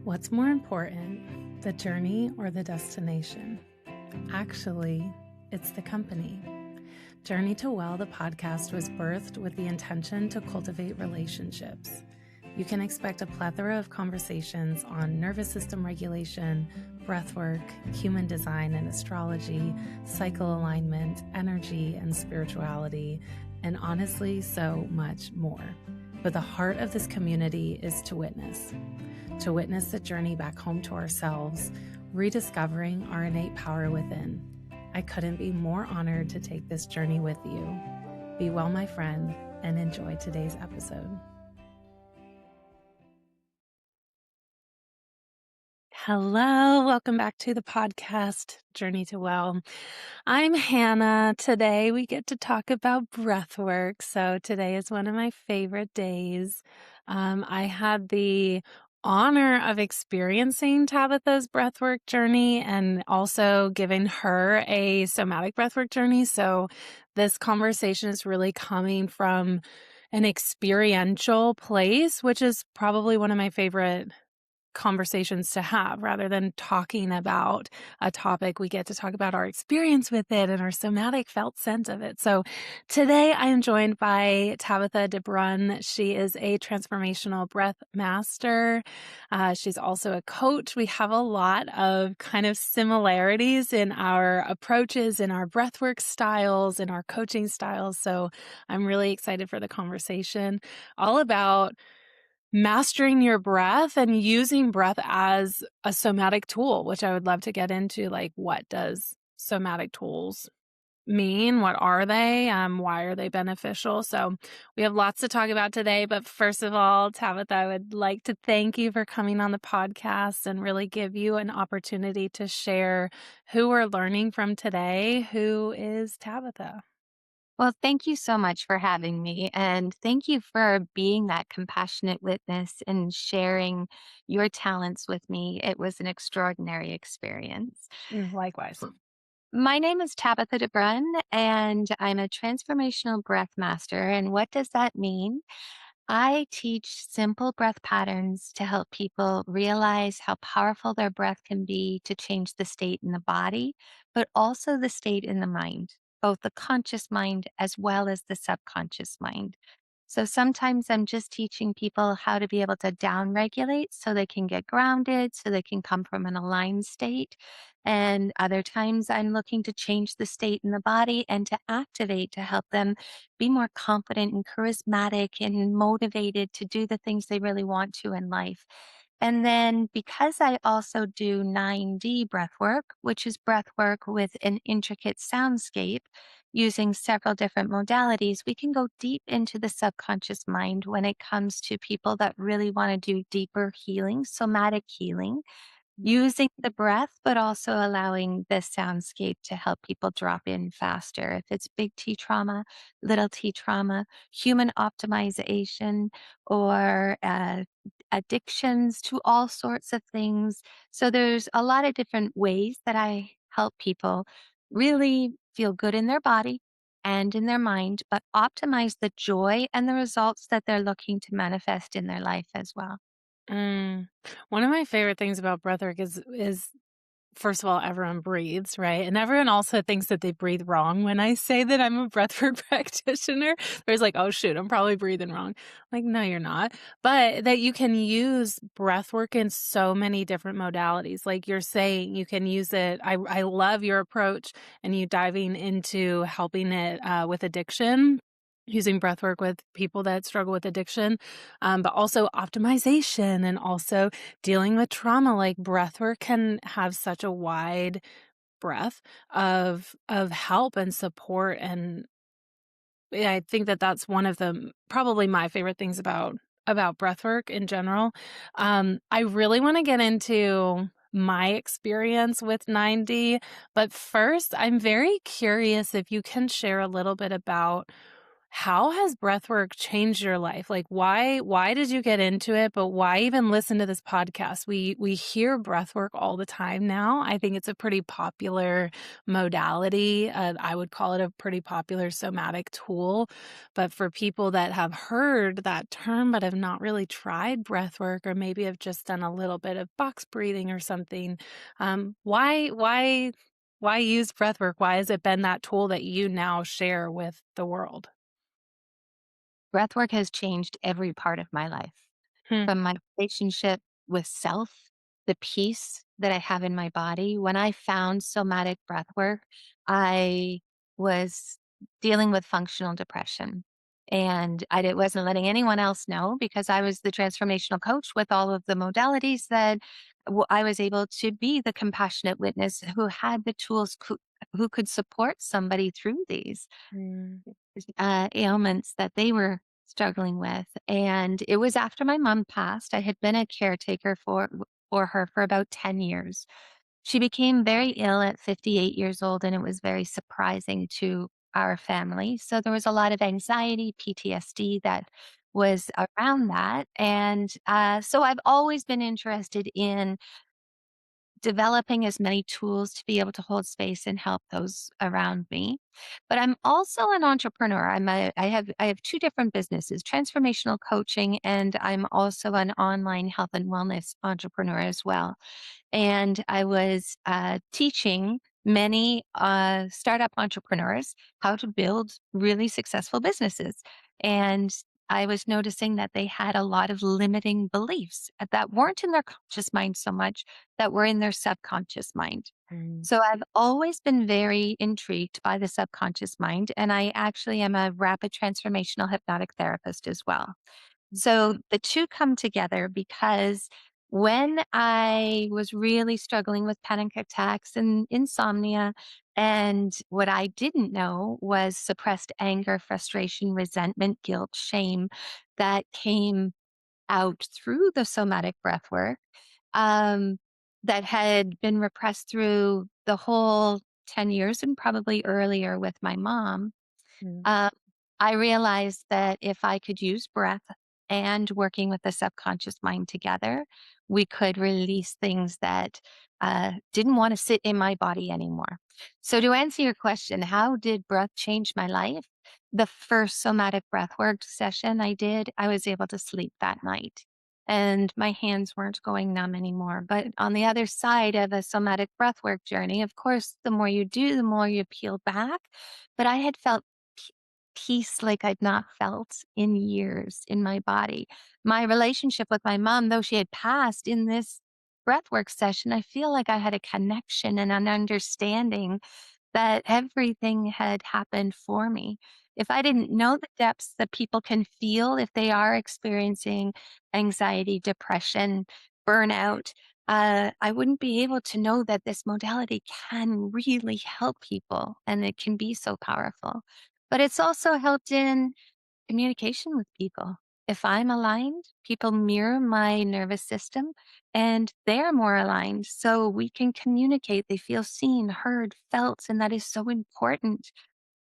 What's more important, the journey or the destination? Actually, it's the company. Journey to Well, the podcast, was birthed with the intention to cultivate relationships. You can expect a plethora of conversations on nervous system regulation, breathwork, human design and astrology, cycle alignment, energy and spirituality, and honestly, so much more. But the heart of this community is to witness the journey back home to ourselves, rediscovering our innate power within. I couldn't be more honored to take this journey with you. Be well, my friend, and enjoy today's episode. Hello, welcome back to the podcast, Journey to Well. I'm Hannah. Today we get to talk about breathwork. So today is one of my favorite days. I had the honor of experiencing Tabatha's breathwork journey and also giving her a somatic breathwork journey. So this conversation is really coming from an experiential place, which is probably one of my favorite conversations to have. Rather than talking about a topic, we get to talk about our experience with it and our somatic felt sense of it. So today I am joined by Tabatha Debruyn. She is a transformational breath master. She's also a coach. We have a lot of kind of similarities in our approaches, in our breathwork styles, in our coaching styles. So I'm really excited for the conversation, all about mastering your breath and using breath as a somatic tool, which I would love to get into. Like, what does somatic tools mean? What are they? Why are they beneficial? So we have lots to talk about today. But first of all, Tabatha, I would like to thank you for coming on the podcast and really give you an opportunity to share who we're learning from today. Who is Tabatha? Well, thank you so much for having me. And thank you for being that compassionate witness and sharing your talents with me. It was an extraordinary experience. Likewise. My name is Tabatha Debruyn, and I'm a transformational breath master. And what does that mean? I teach simple breath patterns to help people realize how powerful their breath can be to change the state in the body, but also the state in the mind, both the conscious mind as well as the subconscious mind. So sometimes I'm just teaching people how to be able to down regulate so they can get grounded, so they can come from an aligned state. And other times I'm looking to change the state in the body and to activate to help them be more confident and charismatic and motivated to do the things they really want to in life. And then because I also do 9D breath work, which is breath work with an intricate soundscape using several different modalities, we can go deep into the subconscious mind when it comes to people that really want to do deeper healing, somatic healing, using the breath, but also allowing the soundscape to help people drop in faster. If it's big T trauma, little T trauma, human optimization, or addictions to all sorts of things. So there's a lot of different ways that I help people really feel good in their body and in their mind, but optimize the joy and the results that they're looking to manifest in their life as well. One of my favorite things about breathwork is first of all, everyone breathes, right? And everyone also thinks that they breathe wrong. When I say that I'm a breathwork practitioner, there's like, oh shoot, I'm probably breathing wrong. Like, no, you're not. But that you can use breathwork in so many different modalities. Like you're saying, you can use it. I love your approach and you diving into helping it with addiction, using breathwork with people that struggle with addiction, but also optimization and also dealing with trauma. Like breathwork can have such a wide breadth of help and support, and I think that that's one of the probably my favorite things about breathwork in general. I really want to get into my experience with 9D, but first, I'm very curious if you can share a little bit about how has breathwork changed your life? Like, why did you get into it, but why even listen to this podcast? We hear breathwork all the time now. I think it's a pretty popular modality. I would call it a pretty popular somatic tool. But for people that have heard that term but have not really tried breathwork or maybe have just done a little bit of box breathing or something, why use breathwork? Why has it been that tool that you now share with the world? Breathwork has changed every part of my life, Hmm. from my relationship with self, the peace that I have in my body. When I found somatic breathwork, I was dealing with functional depression. And wasn't letting anyone else know because I was the transformational coach with all of the modalities that I was able to be the compassionate witness who had the tools who could support somebody through these Mm, ailments that they were struggling with. And it was after my mom passed. I had been a caretaker for her for about 10 years. She became very ill at 58 years old, and it was very surprising to our family. So there was a lot of anxiety, PTSD that was around that. And so I've always been interested in developing as many tools to be able to hold space and help those around me. But I'm also an entrepreneur. I have two different businesses, transformational coaching, and I'm also an online health and wellness entrepreneur as well. And I was teaching many startup entrepreneurs how to build really successful businesses. And I was noticing that they had a lot of limiting beliefs that weren't in their conscious mind so much, that were in their subconscious mind. mm, So I've always been very intrigued by the subconscious mind. And I actually am a rapid transformational hypnotic therapist as well. So the two come together because when I was really struggling with panic attacks and insomnia, and what I didn't know was suppressed anger, frustration, resentment, guilt, shame that came out through the somatic breath work, um, that had been repressed through the whole 10 years and probably earlier with my mom. mm, um, I realized that if I could use breath and working with the subconscious mind together, we could release things that didn't want to sit in my body anymore. So, to answer your question, how did breath change my life? The first somatic breathwork session I did, I was able to sleep that night and my hands weren't going numb anymore. But on the other side of a somatic breathwork journey, of course, the more you do, the more you peel back. But I had felt p- peace like I'd not felt in years in my body. My relationship with my mom, though she had passed in this breathwork session, I feel like I had a connection and an understanding that everything had happened for me. If I didn't know the depths that people can feel if they are experiencing anxiety, depression, burnout, I wouldn't be able to know that this modality can really help people and it can be so powerful. But it's also helped in communication with people. If I'm aligned, people mirror my nervous system and they're more aligned. So we can communicate. They feel seen, heard, felt. And that is so important.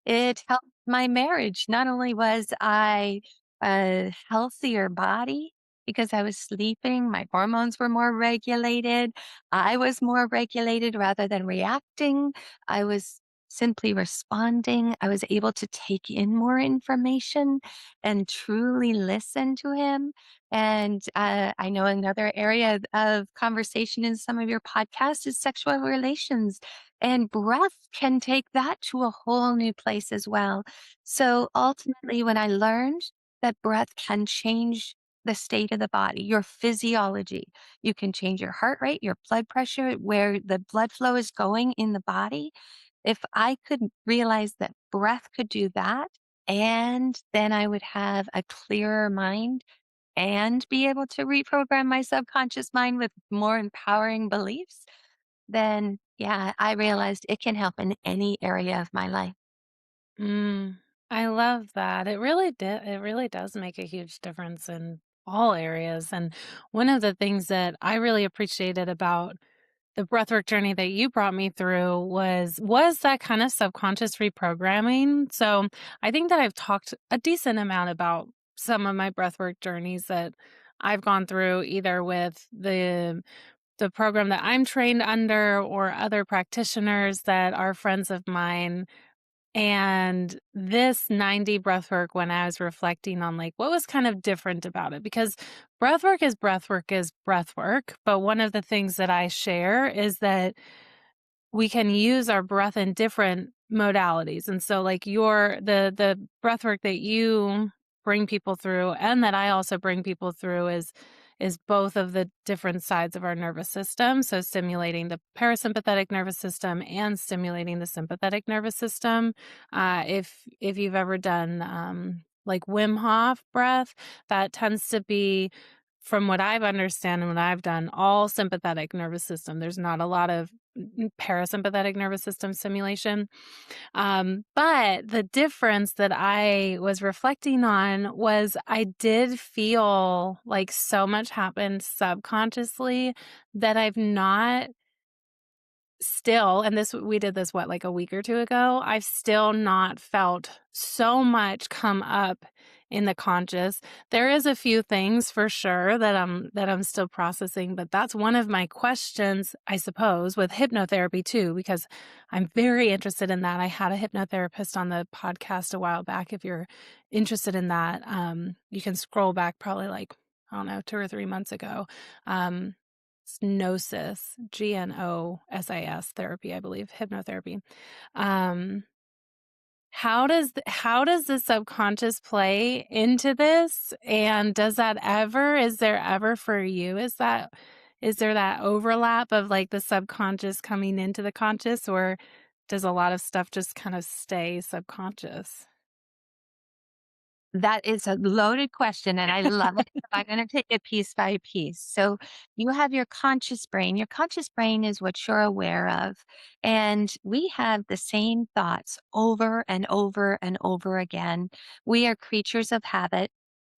It helped my marriage. Not only was I a healthier body because I was sleeping, my hormones were more regulated. I was more regulated rather than reacting. I was simply responding. I was able to take in more information and truly listen to him. And I know another area of conversation in some of your podcasts is sexual relations, and breath can take that to a whole new place as well. So ultimately, when I learned that breath can change the state of the body, your physiology, you can change your heart rate, your blood pressure, where the blood flow is going in the body. If I could realize that breath could do that, and then I would have a clearer mind and be able to reprogram my subconscious mind with more empowering beliefs, then yeah, I realized it can help in any area of my life. mm. I love that. It really does make a huge difference in all areas. And one of the things that I really appreciated about the breathwork journey that you brought me through was that kind of subconscious reprogramming. So I think that I've talked a decent amount about some of my breathwork journeys that I've gone through, either with the program that I'm trained under or other practitioners that are friends of mine. And this 90 breathwork, when I was reflecting on like what was kind of different about it, because breathwork is breathwork. But one of the things that I share is that we can use our breath in different modalities. And so like the breath work that you bring people through and that I also bring people through is both of the different sides of our nervous system. So stimulating the parasympathetic nervous system and stimulating the sympathetic nervous system. If you've ever done like Wim Hof breath, that tends to be, from what I've understand and what I've done, all sympathetic nervous system. There's not a lot of parasympathetic nervous system stimulation. But the difference that I was reflecting on was I did feel like so much happened subconsciously that I've not still, and this we did this what, like a week or two ago, I've still not felt so much come up in the conscious. There is a few things for sure that I'm still processing, but that's one of my questions, I suppose, with hypnotherapy too, because I'm very interested in that. I had a hypnotherapist on the podcast a while back. If you're interested in that, you can scroll back probably like, I don't know, 2 or 3 months ago. Gnosis, Gnosis therapy, I believe, hypnotherapy. Um, how does the subconscious play into this? And is there ever for you, is there that overlap of like the subconscious coming into the conscious, or does a lot of stuff just kind of stay subconscious? That is a loaded question, and I love it. So I'm going to take it piece by piece. So, you have your conscious brain. Your conscious brain is what you're aware of. And we have the same thoughts over and over and over again. We are creatures of habit.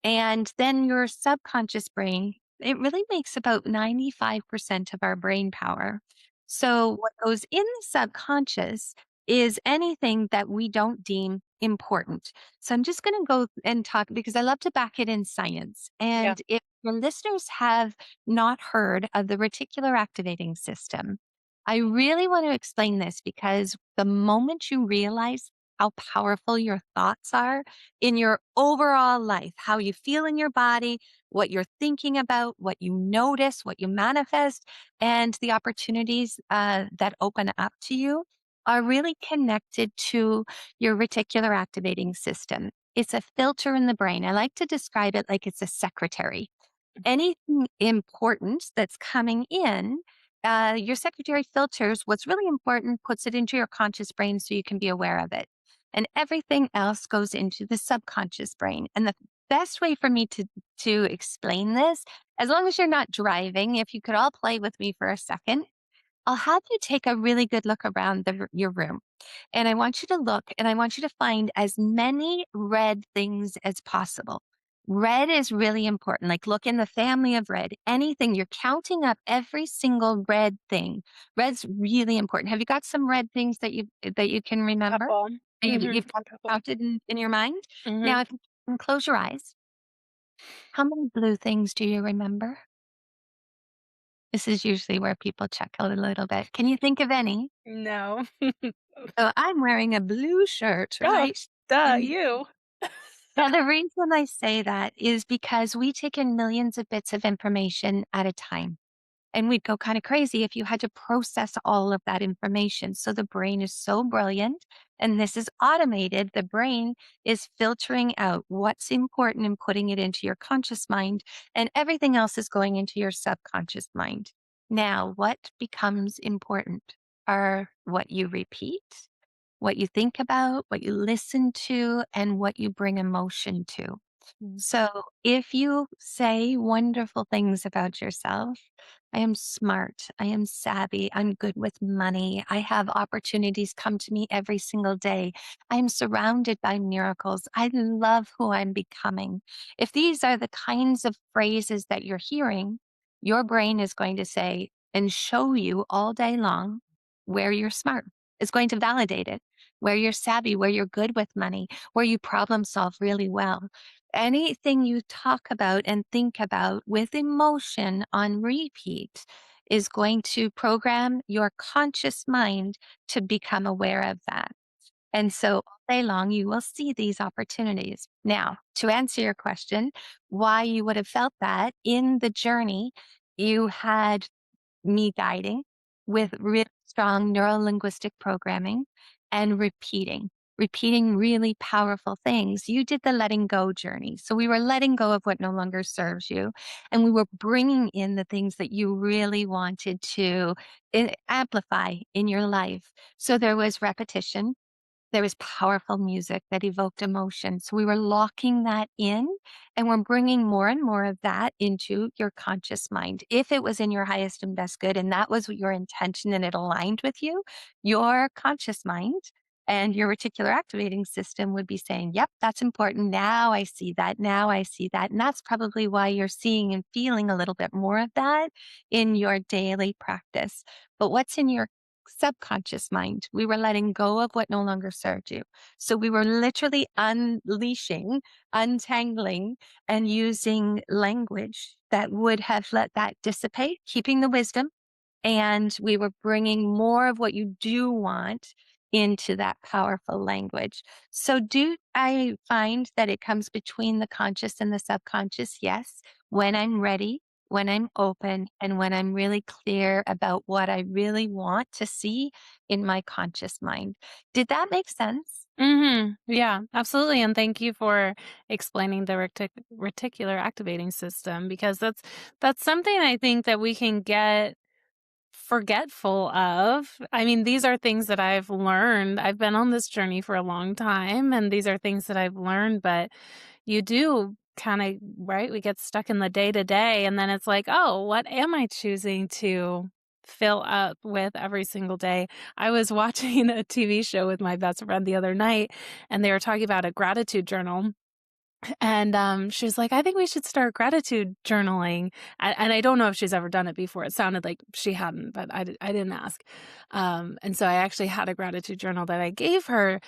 And then your subconscious brain, it really makes about 95% of our brain power. So, what goes in the subconscious is anything that we don't deem important. So I'm just going to go and talk because I love to back it in science. Yeah. And if your listeners have not heard of the reticular activating system, I really want to explain this because the moment you realize how powerful your thoughts are in your overall life, how you feel in your body, what you're thinking about, what you notice, what you manifest, and the opportunities that open up to you are really connected to your reticular activating system. It's a filter in the brain. I like to describe it like it's a secretary. Anything important that's coming in, your secretary filters what's really important, puts it into your conscious brain so you can be aware of it. And everything else goes into the subconscious brain. And the best way for me to explain this, as long as you're not driving, if you could all play with me for a second, I'll have you take a really good look around your room. And I want you to look and I want you to find as many red things as possible. Red is really important. Like look in the family of red, anything you're counting up every single red thing. Red's really important. Have you got some red things that you can remember? Couple. That you've A couple. counted in your mind? Hmm. Now, if you can close your eyes, how many blue things do you remember? This is usually where people check out a little bit. Can you think of any? No. So I'm wearing a blue shirt, Oh, right? duh, And you. now the reason I say that is because we take in millions of bits of information at a time. And we'd go kind of crazy if you had to process all of that information. So the brain is so brilliant and this is automated. The brain is filtering out what's important and putting it into your conscious mind, and everything else is going into your subconscious mind. Now, what becomes important are what you repeat, what you think about, what you listen to, and what you bring emotion to. Mm. So if you say wonderful things about yourself, I am smart, I am savvy, I'm good with money, I have opportunities come to me every single day, I'm surrounded by miracles, I love who I'm becoming. If these are the kinds of phrases that you're hearing, your brain is going to say, and show you all day long where you're smart. It's going to validate it, where you're savvy, where you're good with money, where you problem solve really well. Anything you talk about and think about with emotion on repeat is going to program your conscious mind to become aware of that. And so all day long, you will see these opportunities. Now, to answer your question, why you would have felt that in the journey, you had me guiding with really strong neuro linguistic programming and repeating really powerful things. You did the letting go journey. So we were letting go of what no longer serves you. And we were bringing in the things that you really wanted to amplify in your life. So there was repetition, there was powerful music that evoked emotion. So we were locking that in and we're bringing more and more of that into your conscious mind. If it was in your highest and best good and that was your intention and it aligned with you, your conscious mind and your reticular activating system would be saying, yep, that's important. Now I see that. Now I see that. And that's probably why you're seeing and feeling a little bit more of that in your daily practice. But what's in your subconscious mind? We were letting go of what no longer served you. So we were literally unleashing, untangling, and using language that would have let that dissipate, keeping the wisdom. And we were bringing more of what you do want into that powerful language. So, do I find that it comes between the conscious and the subconscious? Yes. When I'm ready, when I'm open, and when I'm really clear about what I really want to see in my conscious mind. Did that make sense? Mhm. Yeah, absolutely, and thank you for explaining the reticular activating system because that's something I think that we can get forgetful of. I mean, these are things that I've learned. I've been on this journey for a long time, and these are things that I've learned, but you do kinda right? We get stuck in the day to day, and then it's like, "Oh, what am I choosing to fill up with every single day?" I was watching a TV show with my best friend the other night, and they were talking about a gratitude journal. And, she was like, "I think we should start gratitude journaling." And I don't know if she's ever done it before. It sounded like she hadn't, but I didn't ask. And so I actually had a gratitude journal that I gave her,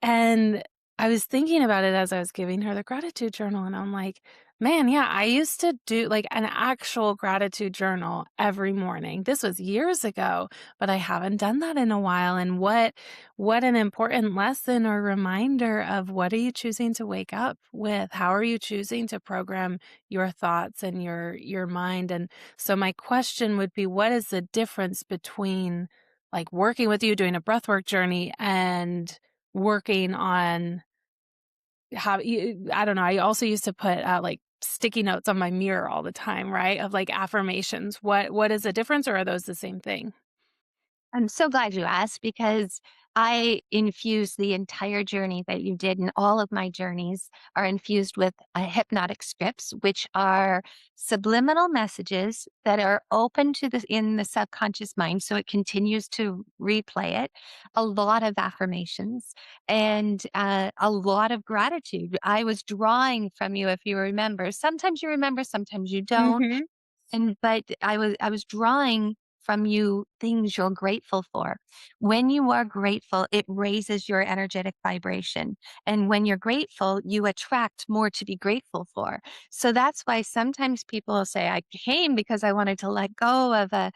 and I was thinking about it as I was giving her the gratitude journal, and I'm like, "Man, yeah, I used to do, like, an actual gratitude journal every morning." This was years ago, but I haven't done that in a while, and what an important lesson or reminder of what are you choosing to wake up with? How are you choosing to program your thoughts and your mind? And so my question would be, what is the difference between like working with you, doing a breathwork journey and working on how you, I don't know. I also used to put like sticky notes on my mirror all the time, right? Of like affirmations. What is the difference or are those the same thing? I'm so glad you asked because I infuse the entire journey that you did, and all of my journeys are infused with hypnotic scripts, which are subliminal messages that are open to the in the subconscious mind, so it continues to replay it. A lot of affirmations and a lot of gratitude. I was drawing from you, if you remember, sometimes you don't. Mhm. And but I was drawing from you things you're grateful for. When you are grateful, it raises your energetic vibration. And when you're grateful, you attract more to be grateful for. So that's why sometimes people will say, I came because I wanted to let go of a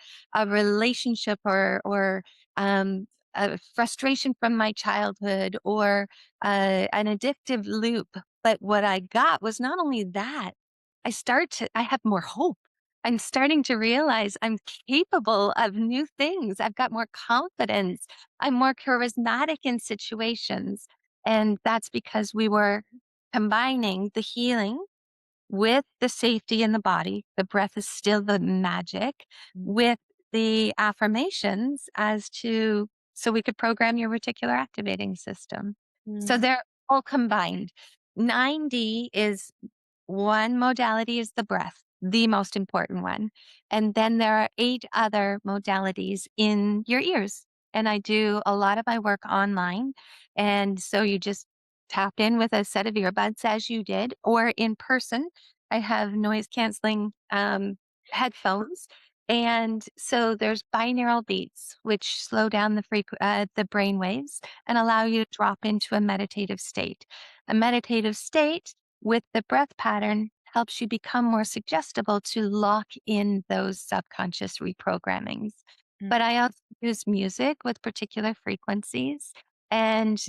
relationship or um a frustration from my childhood or an addictive loop. But what I got was not only that, I have more hope. I'm starting to realize I'm capable of new things. I've got more confidence. I'm more charismatic in situations. And that's because we were combining the healing with the safety in the body. The breath is still the magic with the affirmations as to, so we could program your reticular activating system. So Mm. they're all combined. 9D is one modality is the breath, the most important one. And then there are 8 other modalities in your ears. And I do a lot of my work online. And so you just tap in with a set of earbuds as you did, or in person. I have noise canceling headphones And so there's binaural beats, which slow down the brain waves and allow you to drop into a meditative state. A meditative state with the breath pattern helps you become more suggestible to lock in those subconscious reprogrammings. But I also use music with particular frequencies and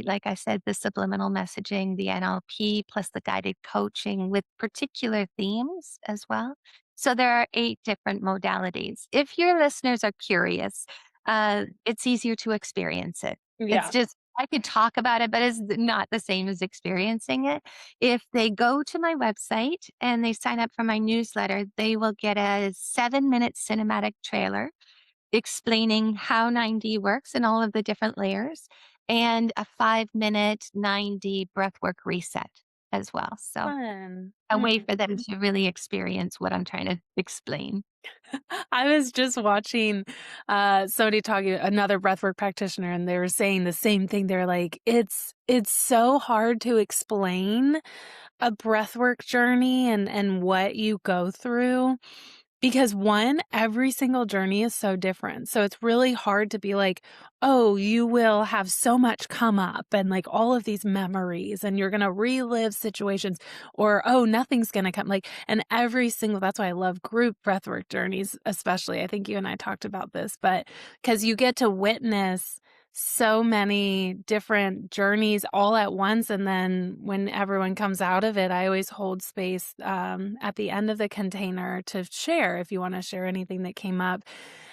like I said, the subliminal messaging, the NLP, plus the guided coaching with particular themes as well. So there are 8 different modalities. If your listeners are curious, it's easier to experience it. It's Yeah. just I could talk about it, but it's not the same as experiencing it. If they go to my website and they sign up for my newsletter, they will get a 7-minute cinematic trailer explaining how 9D works and all of the different layers, and a 5-minute 9D breathwork reset as well. So Fun. a way for them to really experience what I'm trying to explain. I was just watching somebody talking, another breathwork practitioner, and they were saying the same thing. They're like, it's so hard to explain a breathwork journey and what you go through. Because one, every single journey is so different. So it's really hard to be like, oh, you will have so much come up and like all of these memories and you're going to relive situations, or, oh, nothing's going to come. Like, and every single, that's why I love group breathwork journeys, especially. I think you and I talked about this, but because you get to witness so many different journeys all at once. And then when everyone comes out of it, I always hold space at the end of the container to share if you want to share anything that came up.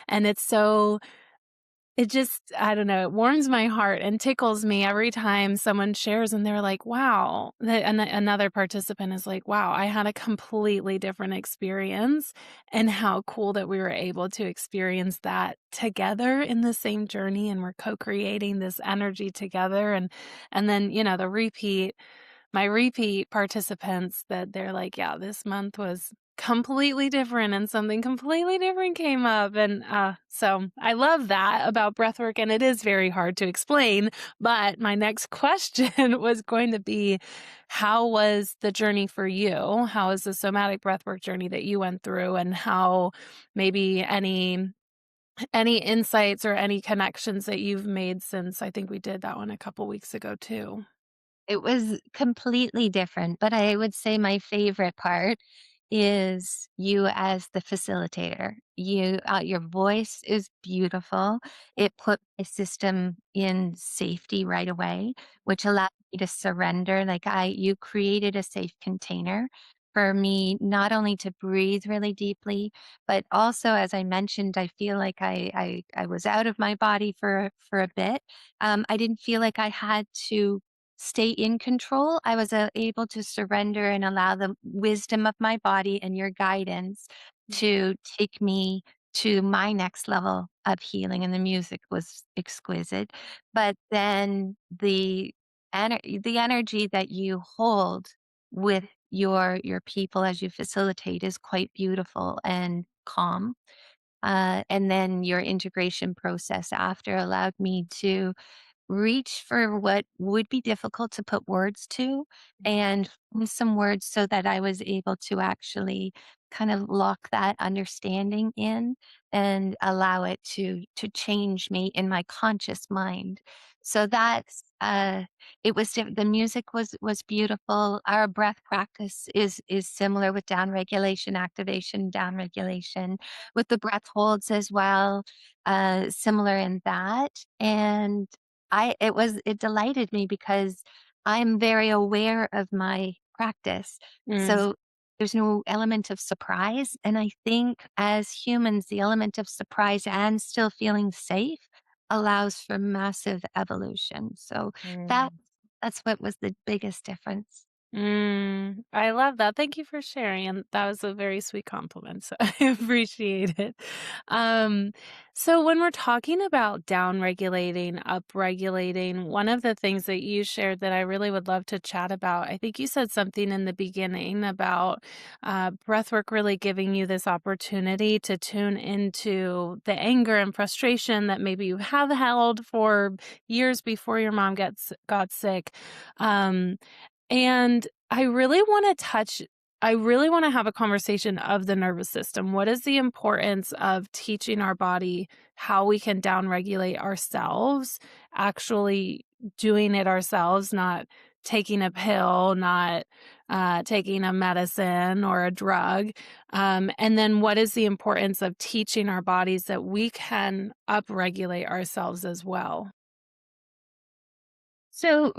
And it's so, it just, I don't know, it warms my heart and tickles me every time someone shares and they're like, wow. Another participant is like, wow, I had a completely different experience. And how cool that we were able to experience that together in the same journey. And we're co creating this energy together. And then, my repeat participants that they're like, yeah, this month was completely different and something completely different came up. And so I love that about breathwork. And it is very hard to explain. But my next question was going to be, how was the journey for you? How was the somatic breathwork journey that you went through? And how maybe any insights or any connections that you've made since I think we did that one a couple weeks ago too. It was completely different, but I would say my favorite part is you as the facilitator. Your voice is beautiful. It put my system in safety right away, which allowed me to surrender. You created a safe container for me, not only to breathe really deeply, but also, as I mentioned, I feel like I was out of my body for a bit. I didn't feel like I had to stay in control. I was able to surrender and allow the wisdom of my body and your guidance to take me to my next level of healing. And the music was exquisite. But then the energy that you hold with your people as you facilitate is quite beautiful and calm. And then your integration process after allowed me to reach for what would be difficult to put words to and find some words so that I was able to actually kind of lock that understanding in and allow it to change me in my conscious mind. So that's the music was beautiful. Our breath practice is similar with down regulation, activation, down regulation, with the breath holds as well, similar in that. And it delighted me because I'm very aware of my practice. Mm. So there's no element of surprise. And I think as humans, the element of surprise and still feeling safe allows for massive evolution. So that Mm. that's what was the biggest difference. I love that. Thank you for sharing. And that was a very sweet compliment. So I appreciate it. Um, so when we're talking about down regulating, up regulating, one of the things that you shared that I really would love to chat about, I think you said something in the beginning about breathwork really giving you this opportunity to tune into the anger and frustration that maybe you have held for years before your mom got sick. Um, and I really wanna touch I really wanna have a conversation of the nervous system. What is the importance of teaching our body how we can downregulate ourselves, actually doing it ourselves, not taking a pill, not, taking a medicine or a drug? And then what is the importance of teaching our bodies that we can upregulate ourselves as well? So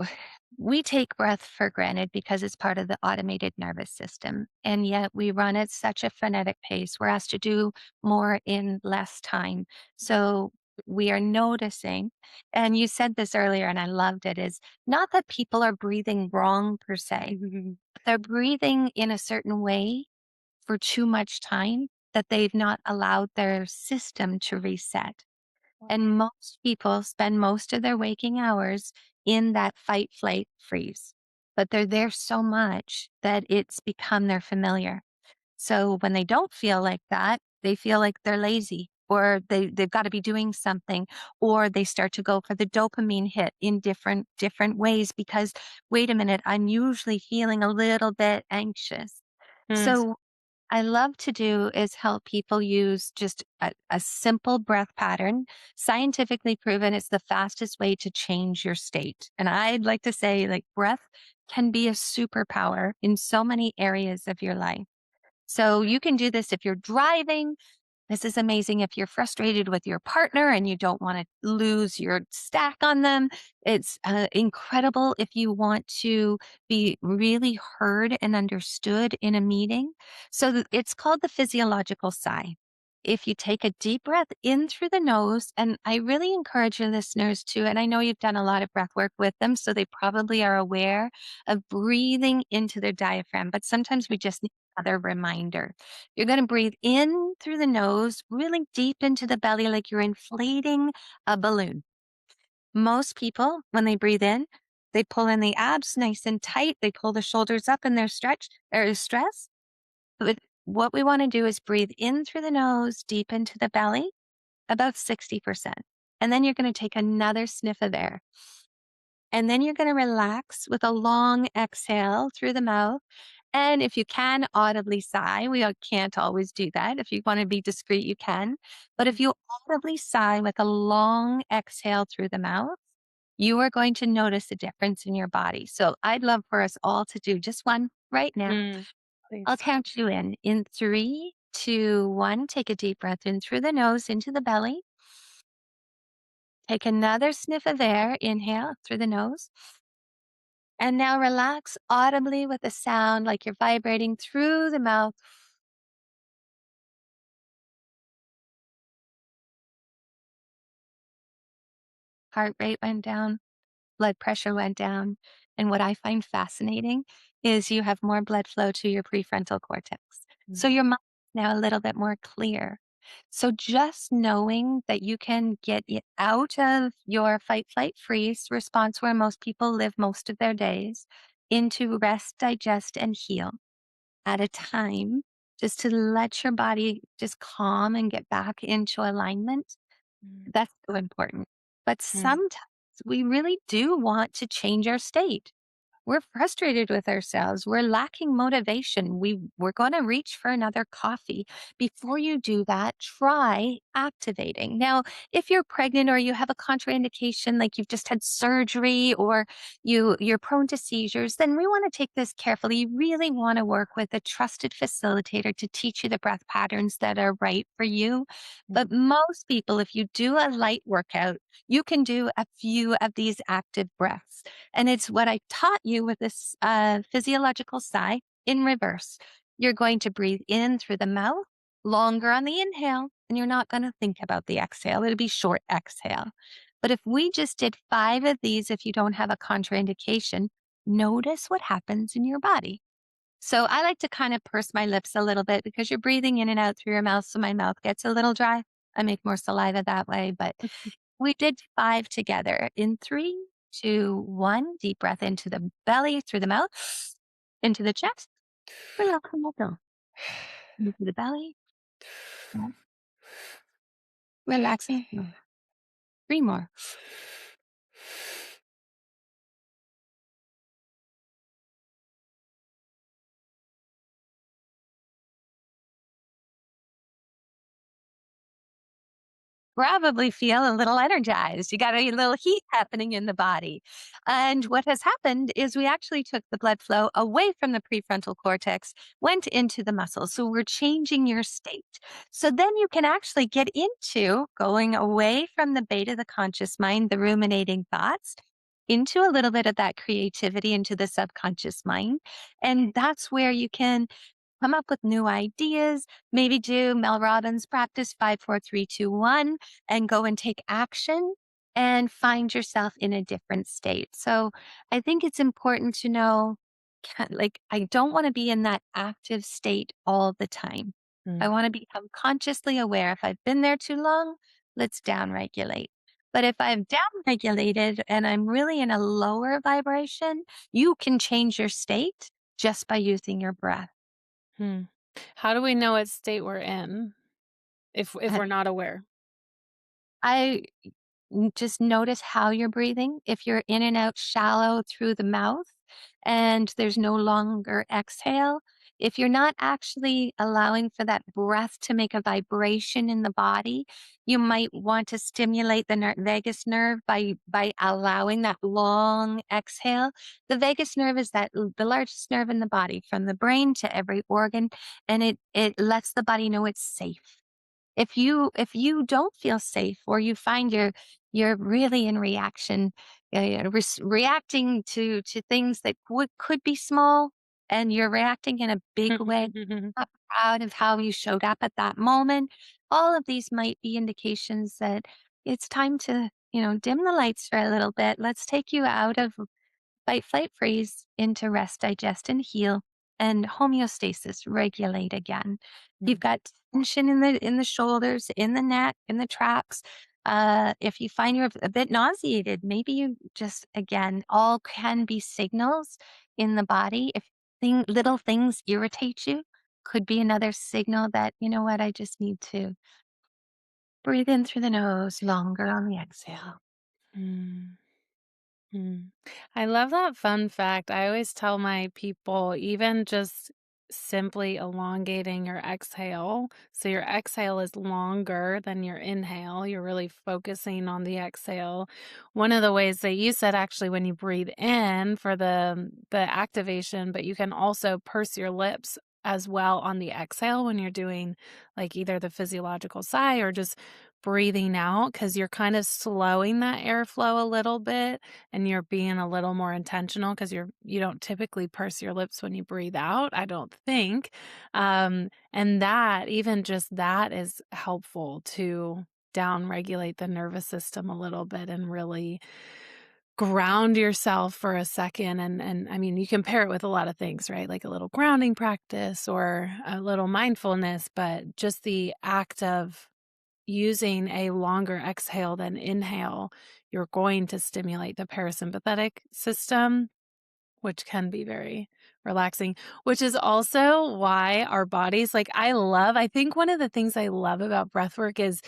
we take breath for granted because it's part of the automated nervous system. And yet we run at such a frenetic pace. We're asked to do more in less time. So we are noticing, and you said this earlier, and I loved it, is not that people are breathing wrong per se. They're breathing in a certain way for too much time that they've not allowed their system to reset. And most people spend most of their waking hours in that fight, flight, freeze, but they're there so much that it's become their familiar. So when they don't feel like that, they feel like they're lazy or they've got to be doing something, or they start to go for the dopamine hit in different ways because wait a minute, I'm usually feeling a little bit anxious. Mm, So I love to do is help people use just a simple breath pattern, scientifically proven it's the fastest way to change your state. And I'd like to say, like, breath can be a superpower in so many areas of your life. So you can do this if you're driving, this is amazing if you're frustrated with your partner and you don't want to lose your stack on them. It's incredible if you want to be really heard and understood in a meeting. So it's called the physiological sigh. If you take a deep breath in through the nose, and I really encourage your listeners to, and I know you've done a lot of breath work with them, so they probably are aware of breathing into their diaphragm, but sometimes we just need another reminder. You're going to breathe in through the nose, really deep into the belly, like you're inflating a balloon. Most people, when they breathe in, they pull in the abs nice and tight. They pull the shoulders up in their stretch or stress. But what we want to do is breathe in through the nose, deep into the belly, about 60%. And then you're going to take another sniff of air. And then you're going to relax with a long exhale through the mouth. And if you can audibly sigh, can't always do that. If you want to be discreet, you can. But if you audibly sigh with a long exhale through the mouth, you are going to notice a difference in your body. So I'd love for us all to do just one right now. mm, I'll please. count you in three, two, one. Take a deep breath in through the nose into the belly. Take another sniff of air. Inhale through the nose. And now relax audibly with a sound like you're vibrating through the mouth. Heart rate went down, blood pressure went down. And what I find fascinating is you have more blood flow to your prefrontal cortex. Mm, So your mind is now a little bit more clear. So just knowing that you can get it out of your fight, flight, freeze response where most people live most of their days into rest, digest, and heal at a time, just to let your body just calm and get back into alignment. mm, That's so important. But mm, sometimes we really do want to change our state. We're frustrated with ourselves. We're lacking motivation. We're going to reach for another coffee. Before you do that, try activating. Now, if you're pregnant or you have a contraindication, like you've just had surgery or you're prone to seizures, then we want to take this carefully. You really want to work with a trusted facilitator to teach you the breath patterns that are right for you. But mm, most people, if you do a light workout, you can do a few of these active breaths. And it's what I taught you with this physiological sigh in reverse. You're going to breathe in through the mouth, longer on the inhale, and you're not going to think about the exhale. It'll be short exhale. But if we just did five of these, if you don't have a contraindication, notice what happens in your body. So I like to kind of purse my lips a little bit because you're breathing in and out through your mouth. So my mouth gets a little dry. I make more saliva that way, but we did five together in three, two, one. Deep breath into the belly, through the mouth, into the chest. Relax and let go. Into the belly. Yeah. Relax and let go. Three more. probably feel a little energized. You got a little heat happening in the body. And what has happened is we actually took the blood flow away from the prefrontal cortex, went into the muscles. So we're changing your state. So then you can actually get into going away from the beta, the conscious mind, the ruminating thoughts, into a little bit of that creativity into the subconscious mind. And that's where you can come up with new ideas, maybe do Mel Robbins practice 5, 4, 3, 2, 1 and go and take action and find yourself in a different state. So I think it's important to know like, I don't want to be in that active state all the time. I Mm, want to become consciously aware. If I've been there too long, let's downregulate. But if I've downregulated and I'm really in a lower vibration, you can change your state just by using your breath. hmm. How do we know what state we're in if Uh, we're not aware? I just notice how you're breathing. If you're in and out shallow through the mouth and there's no longer exhale, if you're not actually allowing for that breath to make a vibration in the body, you might want to stimulate the vagus nerve by allowing that long exhale. The vagus nerve is the largest nerve in the body, from the brain to every organ, and it lets the body know it's safe. If you don't feel safe, or you find you're really in reaction, reacting to things that could be small, and you're reacting in a big way, not proud of how you showed up at that moment. All of these might be indications that it's time to, dim the lights for a little bit. Let's take you out of fight, flight, freeze into rest, digest, and heal, and homeostasis, regulate again. You've Mm, got tension in the shoulders, in the neck, in the tracks. If you find you're a bit nauseated, maybe you just, again, all can be signals in the body. If little things irritate you, could be another signal that, you know what, I just need to breathe in through the nose longer on the exhale. mm. Mm. I love that fun fact. I always tell my people, even just simply elongating your exhale. So your exhale is longer than your inhale. You're really focusing on the exhale. One of the ways that you said actually when you breathe in for the activation, but you can also purse your lips as well on the exhale when you're doing like either the physiological sigh or just breathing out because you're kind of slowing that airflow a little bit and you're being a little more intentional because you don't typically purse your lips when you breathe out, I don't think. And that, even just that, is helpful to down regulate the nervous system a little bit and really ground yourself for a second. And I mean, you can pair it with a lot of things, right? Like a little grounding practice or a little mindfulness, but just the act of using a longer exhale than inhale, you're going to stimulate the parasympathetic system, which can be very relaxing, which is also why our bodies, like I think one of the things I love about breath work is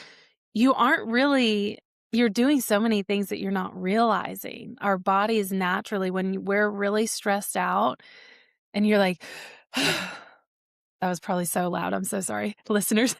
you aren't really you're doing so many things that you're not realizing. Our bodies naturally, when we're really stressed out and you're like, that was probably so loud, I'm so sorry, listeners.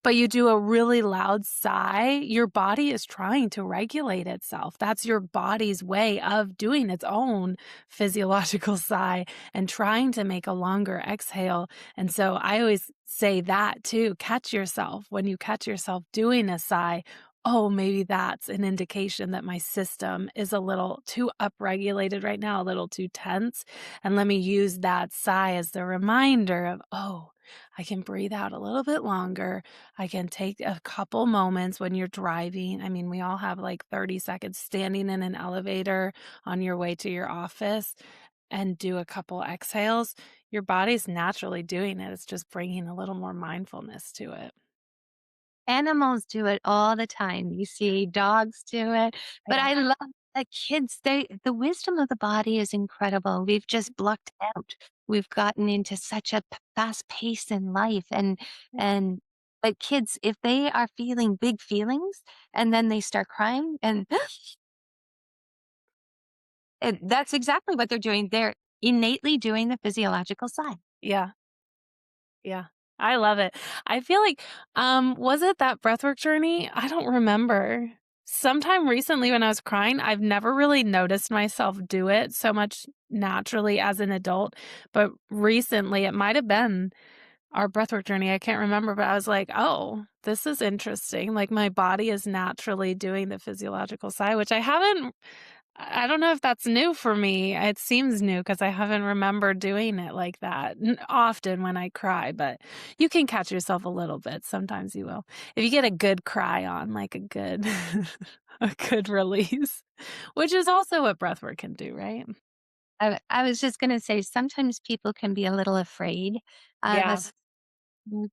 But you do a really loud sigh, your body is trying to regulate itself. That's your body's way of doing its own physiological sigh and trying to make a longer exhale. And so I always say that too, catch yourself. When you catch yourself doing a sigh, oh, maybe that's an indication that my system is a little too upregulated right now, a little too tense, and let me use that sigh as the reminder of, oh, I can breathe out a little bit longer. I can take a couple moments when you're driving. I mean, we all have like 30 seconds standing in an elevator on your way to your office and do a couple exhales. Your body's naturally doing it. It's just bringing a little more mindfulness to it. Animals do it all the time. You see dogs do it, but Yeah. I love that the wisdom of the body is incredible. We've just blocked out. We've gotten into such a fast pace in life, and but kids, if they are feeling big feelings and then they start crying, and that's exactly what they're doing. They're innately doing the physiological sigh. Yeah. Yeah. I love it. I feel like, was it that breathwork journey? I don't remember. Sometime recently when I was crying, I've never really noticed myself do it so much naturally as an adult, but recently it might have been our breathwork journey. I can't remember, but I was like, "Oh, this is interesting." Like my body is naturally doing the physiological side, which I don't know if that's new for me. It seems new because I haven't remembered doing it like that often when I cry, but you can catch yourself a little bit. Sometimes you will. If you get a good cry on, like a good a good release, which is also what breathwork can do, right? I was just gonna say sometimes people can be a little afraid of a Yeah.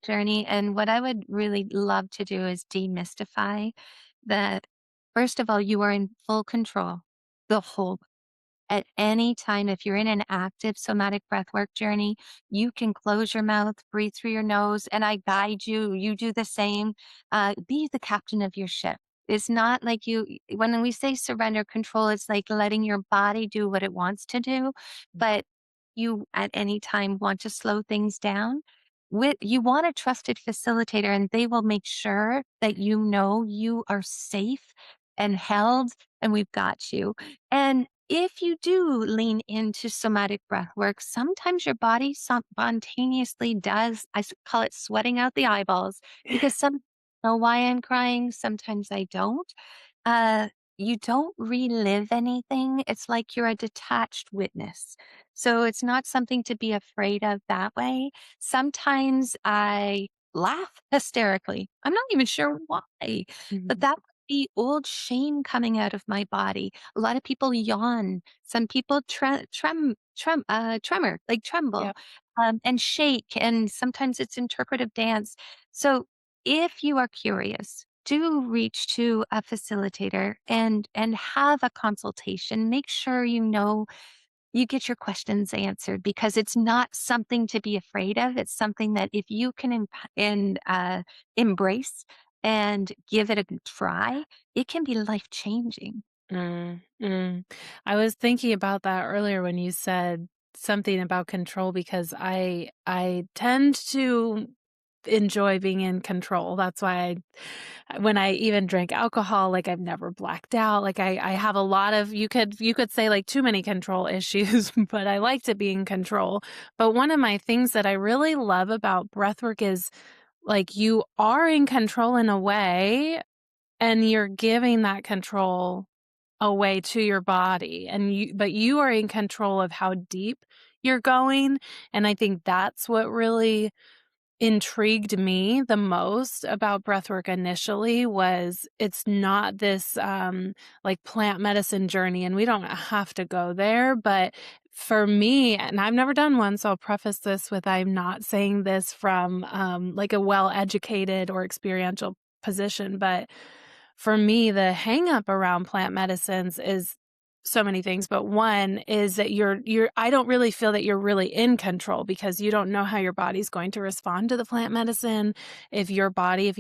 journey, and what I would really love to do is demystify that. First of all, you are in full control the whole at any time. If you're in an active somatic breathwork journey, you can close your mouth, breathe through your nose, and I guide you. You do the same. Be the captain of your ship. It's not like when we say surrender control, it's like letting your body do what it wants to do. But you at any time want to slow things down. You want a trusted facilitator, and they will make sure that you know you are safe and held, and we've got you. And if you do lean into somatic breath work, sometimes your body spontaneously does, call it sweating out the eyeballs, because some know why I'm crying, sometimes I don't. Uh, you don't relive anything. It's like you're a detached witness. So it's not something to be afraid of that way. Sometimes I laugh hysterically. I'm not even sure why, but Mhm. that would be old shame coming out of my body. A lot of people yawn. Some people tremor, like tremble, Yep. and shake. And sometimes it's interpretive dance. So if you are curious, do reach to a facilitator and have a consultation. Make sure you know you get your questions answered, because it's not something to be afraid of. It's something that if you can embrace and give it a try, it can be life changing. Mm, mm. I was thinking about that earlier when you said something about control because I tend to enjoy being in control. That's why when I even drink alcohol, like I've never blacked out. Like I have a lot of you could say like too many control issues, but I like to be in control. But one of my things that I really love about breathwork is like you are in control in a way and you're giving that control away to your body but you are in control of how deep you're going, and I think that's what really intrigued me the most about breathwork initially was it's not this, like, plant medicine journey, and we don't have to go there, but for me and I've never done one, so I'll preface this with I'm not saying this from, like, a well-educated or experiential position, but for me, the hang up around plant medicines is so many things, but one is that you're I don't really feel that you're really in control because you don't know how your body's going to respond to the plant medicine. If you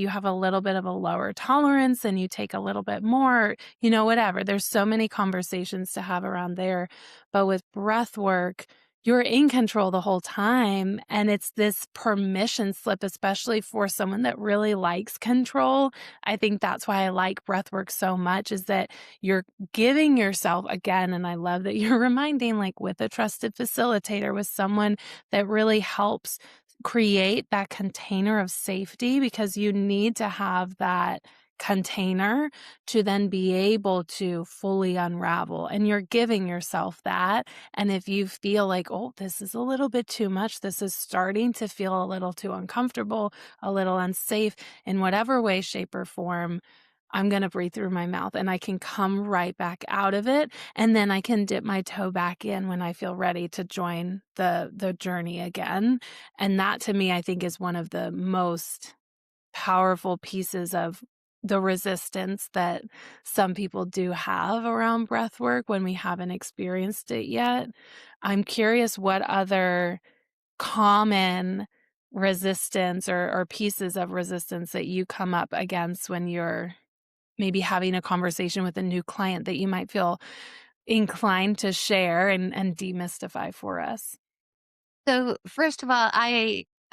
have a little bit of a lower tolerance and you take a little bit more, whatever. There's so many conversations to have around there. But with breath work, you're in control the whole time. And it's this permission slip, especially for someone that really likes control. I think that's why I like breath work so much is that you're giving yourself again, and I love that you're reminding, like, with a trusted facilitator, with someone that really helps create that container of safety because you need to have that container to then be able to fully unravel. And you're giving yourself that. And if you feel like, oh, this is a little bit too much, this is starting to feel a little too uncomfortable, a little unsafe in whatever way, shape, or form, I'm gonna breathe through my mouth and I can come right back out of it, and then I can dip my toe back in when I feel ready to join the journey again, and that to me, I think, is one of the most powerful pieces of the resistance that some people do have around breath work when we haven't experienced it yet. I'm curious what other common resistance or pieces of resistance that you come up against when you're maybe having a conversation with a new client that you might feel inclined to share and demystify for us. So first of all,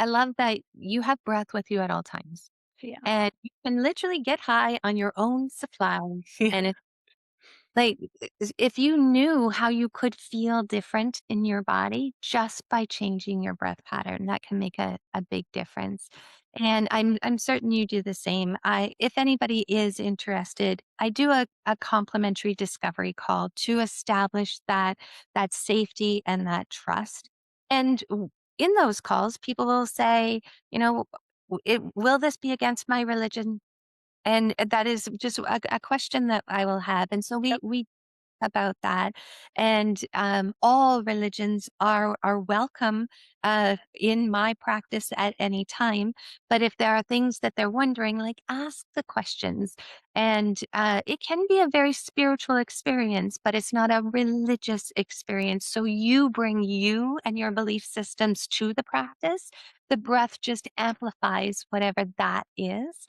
I love that you have breath with you at all times, Yeah. and you can literally get high on your own supply. Yeah. And like, if you knew how you could feel different in your body just by changing your breath pattern, that can make a big difference. And I'm certain you do the same. If anybody is interested, I do a complimentary discovery call to establish that safety and that trust. And in those calls, people will say, you know, will this be against my religion? And that is just a question that I will have. And so Yep. we about that. And all religions are welcome in my practice at any time. But if there are things that they're wondering, like ask the questions. And it can be a very spiritual experience, but it's not a religious experience. So you bring you and your belief systems to the practice. The breath just amplifies whatever that is.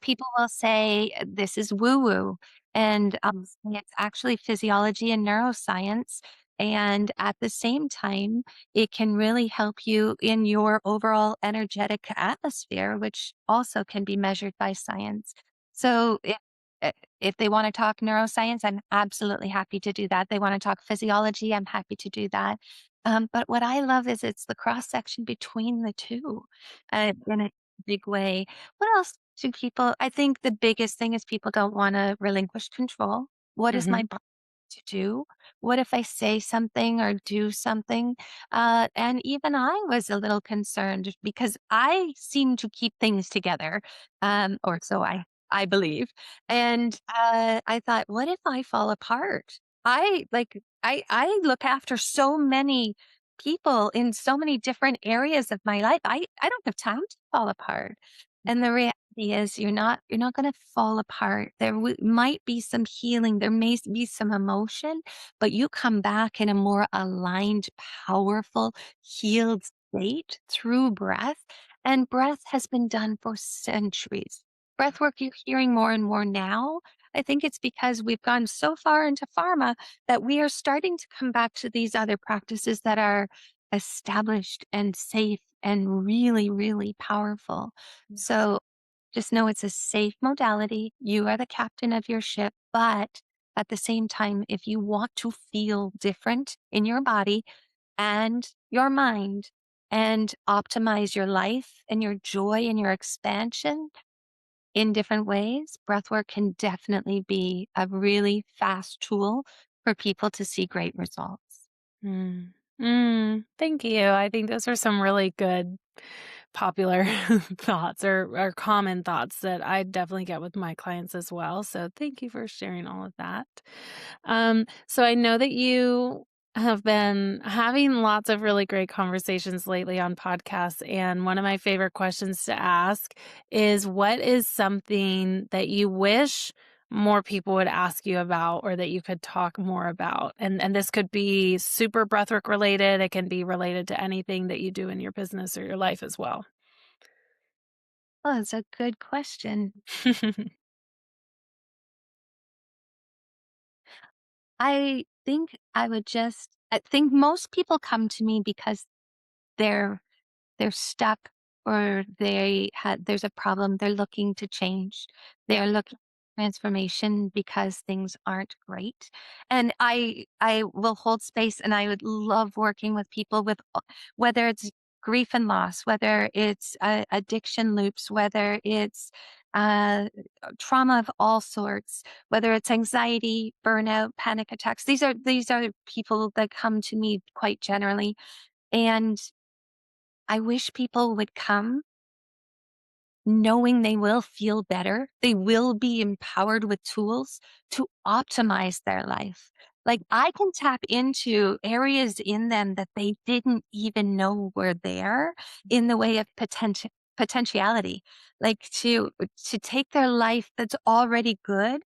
People will say this is woo woo, and it's actually physiology and neuroscience. And at the same time, it can really help you in your overall energetic atmosphere, which also can be measured by science. So if they want to talk neuroscience, I'm absolutely happy to do that. They want to talk physiology, I'm happy to do that. But what I love is it's the cross section between the two in a big way. What else do people I think the biggest thing is people don't wanna relinquish control. What is my Mhm. body to do? What if I say something or do something? And even I was a little concerned because I seem to keep things together, or so I believe. And, I thought, "What if I fall apart?" I look after so many people in so many different areas of my life. I don't have time to fall apart. And the reality is you're not gonna fall apart. There might be some healing, there may be some emotion, but you come back in a more aligned, powerful, healed state through breath, and breath has been done for centuries. Breath work you're hearing more and more now. I think it's because we've gone so far into pharma that we are starting to come back to these other practices that are established and safe and really, really powerful. Yeah. So just know it's a safe modality. You are the captain of your ship. But at the same time, if you want to feel different in your body and your mind and optimize your life and your joy and your expansion in different ways, breathwork can definitely be a really fast tool for people to see great results. Mm. Thank you. I think those are some really good popular thoughts or common thoughts that I definitely get with my clients as well. So thank you for sharing all of that. So I know that you have been having lots of really great conversations lately on podcasts. And one of my favorite questions to ask is what is something that you wish more people would ask you about or that you could talk more about? And this could be super breathwork related. It can be related to anything that you do in your business or your life as well. Oh, that's a good question. I think most people come to me because they're they're stuck or there's a problem they're looking to change. Yep. They're looking for transformation because things aren't great. And I will hold space and I would love working with people with whether it's grief and loss, whether it's addiction loops, whether it's uh, trauma of all sorts, whether it's anxiety, burnout, panic attacks. These are people that come to me quite generally. And I wish people would come knowing they will feel better. They will be empowered with tools to optimize their life. Like I can tap into areas in them that they didn't even know were there in the way of potentiality, like to take their life that's already good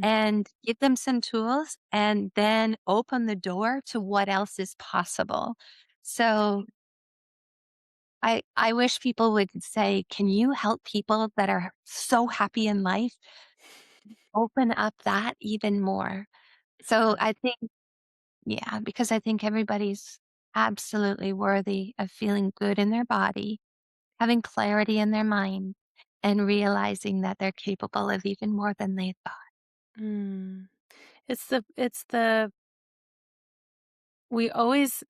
and give them some tools and then open the door to what else is possible. So I wish people would say, "Can you help people that are so happy in life open up that even more?" So I think yeah, because I think everybody's absolutely worthy of feeling good in their body. having clarity in their mind, and realizing that they're capable of even more than they thought. Mm. It's the we always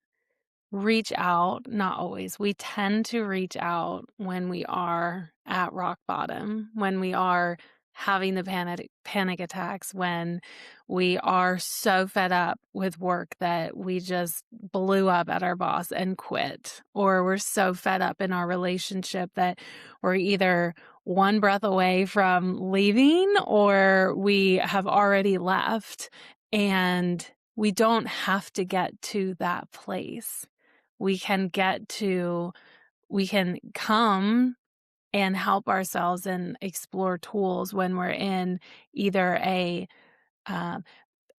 reach out, not always. We tend to reach out when we are at rock bottom, when we are having the panic attacks, when we are so fed up with work that we just blew up at our boss and quit, or we're so fed up in our relationship that we're either one breath away from leaving or we have already left, and we don't have to get to that place. We can come and help ourselves and explore tools when we're in either a uh,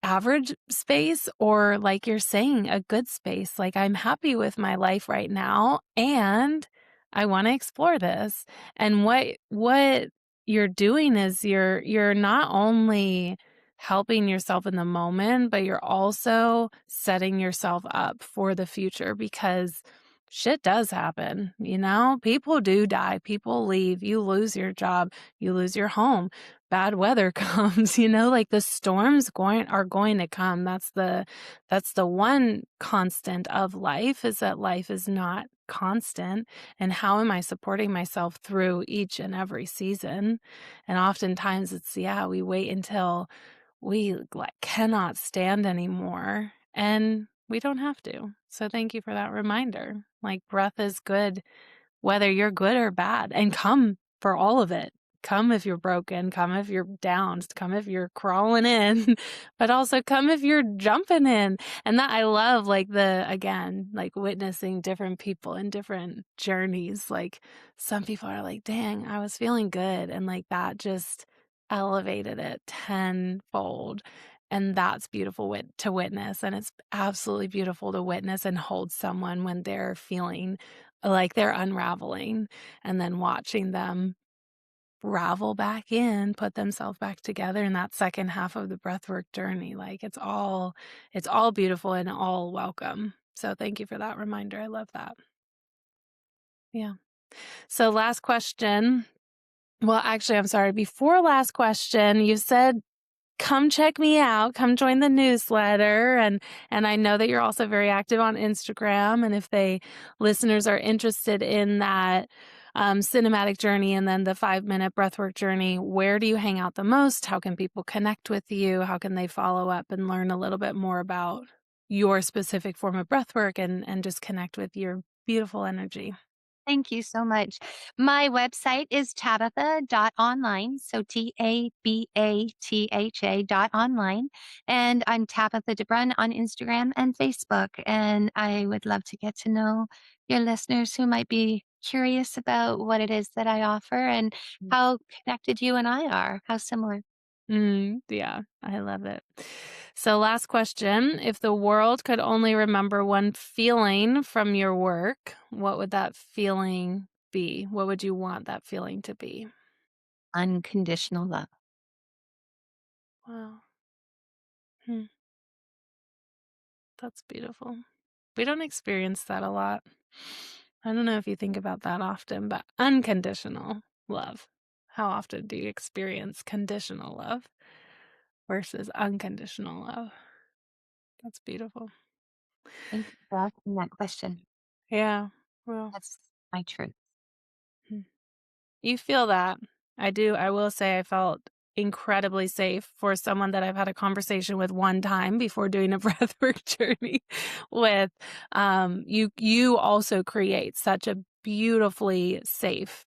average space or, like you're saying, a good space. Like, I'm happy with my life right now and I want to explore this. And what you're doing is you're not only helping yourself in the moment, but you're also setting yourself up for the future, because shit does happen, you know? People do die, people leave, you lose your job, you lose your home, bad weather comes, you know, like the storms are going to come. That's the one constant of life, is that life is not constant. And how am I supporting myself through each and every season? And oftentimes it's, yeah, we wait until we like cannot stand anymore, and we don't have to. So thank you for that reminder. Like, breath is good whether you're good or bad, and come for all of it. Come if you're broken, come if you're down, come if you're crawling in, but also come if you're jumping in. And that I love, like again, like witnessing different people in different journeys. Like, some people are like, dang, I was feeling good. And like that just elevated it tenfold. And that's beautiful to witness. And it's absolutely beautiful to witness and hold someone when they're feeling like they're unraveling, and then watching them ravel back in, put themselves back together in that second half of the breathwork journey. Like, it's all beautiful and all welcome. So thank you for that reminder. I love that. Yeah. So last question. Well, actually, I'm sorry. Before last question, you said come check me out, come join the newsletter, and I know that you're also very active on Instagram, and if listeners are interested in that cinematic journey and then the 5-minute breathwork journey, where do you hang out the most? How can people connect with you? How can they follow up and learn a little bit more about your specific form of breathwork and just connect with your beautiful energy? Thank you so much. My website is Tabatha.online, so Tabatha.online. And I'm Tabatha Debruyn on Instagram and Facebook. And I would love to get to know your listeners who might be curious about what it is that I offer and how connected you and I are, how similar. Yeah, I love it. So, last question. If the world could only remember one feeling from your work, what would that feeling be? What would you want that feeling to be? Unconditional love. Wow. Hmm, that's beautiful. We don't experience that a lot. I don't know if you think about that often, but unconditional love. How often do you experience conditional love versus unconditional love? That's beautiful. Thank you for asking that question. Yeah. Well, That's my truth. hmm. You feel that. I do. I will say I felt incredibly safe for someone that I've had a conversation with one time before doing a breathwork journey with. You also create such a beautifully safe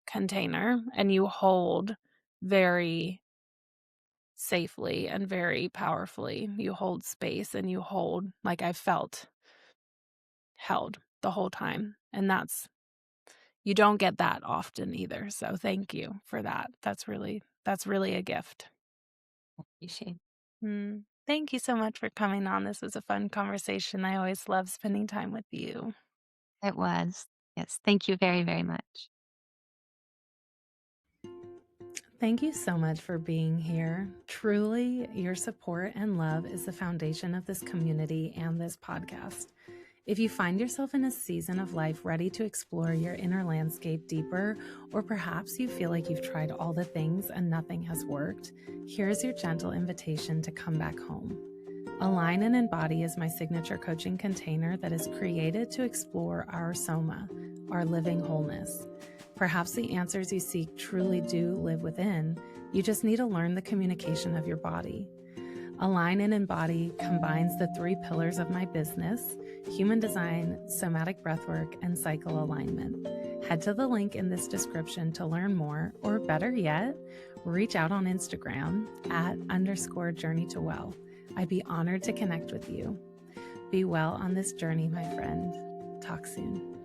container, and you hold very safely and very powerfully. You hold space and you hold, like, I felt held the whole time. And you don't get that often either, so thank you for that. That's really a gift. Appreciate Thank you so much for coming on. This was a fun conversation. I always love spending time with you. it. Was. Yes. Thank you very, very much. Thank you so much for being here. Truly, your support and love is the foundation of this community and this podcast. If you find yourself in a season of life ready to explore your inner landscape deeper, or perhaps you feel like you've tried all the things and nothing has worked, here's your gentle invitation to come back home. Align and Embody is my signature coaching container that is created to explore our soma, our living wholeness. Perhaps the answers you seek truly do live within. You just need to learn the communication of your body. Align and Embody combines the 3 pillars of my business: human design, somatic breathwork, and cycle alignment. Head to the link in this description to learn more, or better yet, reach out on Instagram @_journey-to-well. I'd be honored to connect with you. Be well on this journey, my friend. Talk soon.